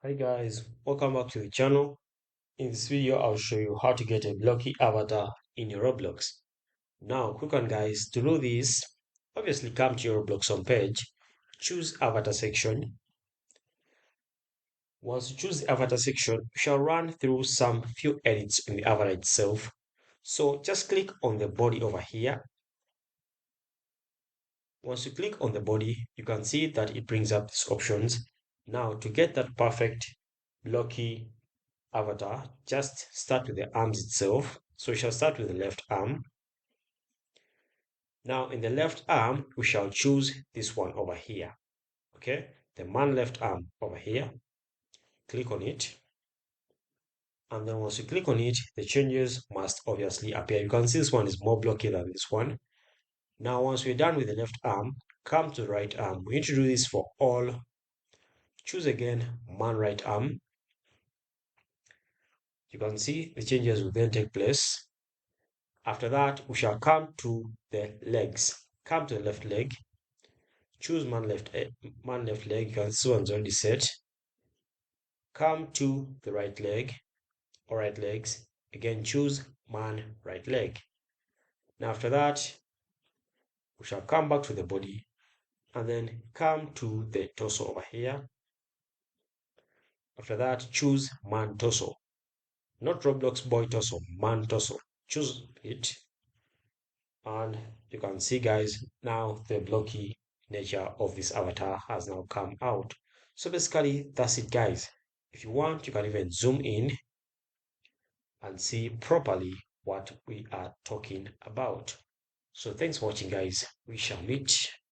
Hi guys, welcome back to the channel. In this video, I'll show you how to get a Blocky avatar in your Roblox. Now, quick one guys, to do this, obviously come to your Roblox homepage, choose avatar section. Once you choose the avatar section, you shall run through some few edits in the avatar itself. So just click on the body over here. Once you click on the body, you can see that it brings up these options. Now, to get that perfect Blocky avatar, just start with the arms itself. So we shall start with the left arm. Now in the left arm, we shall choose this one over here. Okay, the man left arm over here. Click on it. And then once you click on it, the changes must obviously appear. You can see this one is more blocky than this one. Now, once we're done with the left arm, come to the right arm. We need to do this for all. Choose again, man right arm. You can see the changes will then take place. After that, we shall come to the legs. Come to the left leg. Choose man left leg. You can see one's already set. Come to the right leg or right legs. Again, choose man right leg. Now after that, we shall come back to the body and then come to the torso over here. After that, choose man torso. Not Roblox boy torso, man torso. Choose it. And you can see guys, now the blocky nature of this avatar has now come out. So basically that's it guys. If you want, you can even zoom in and see properly what we are talking about. So thanks for watching guys. We shall meet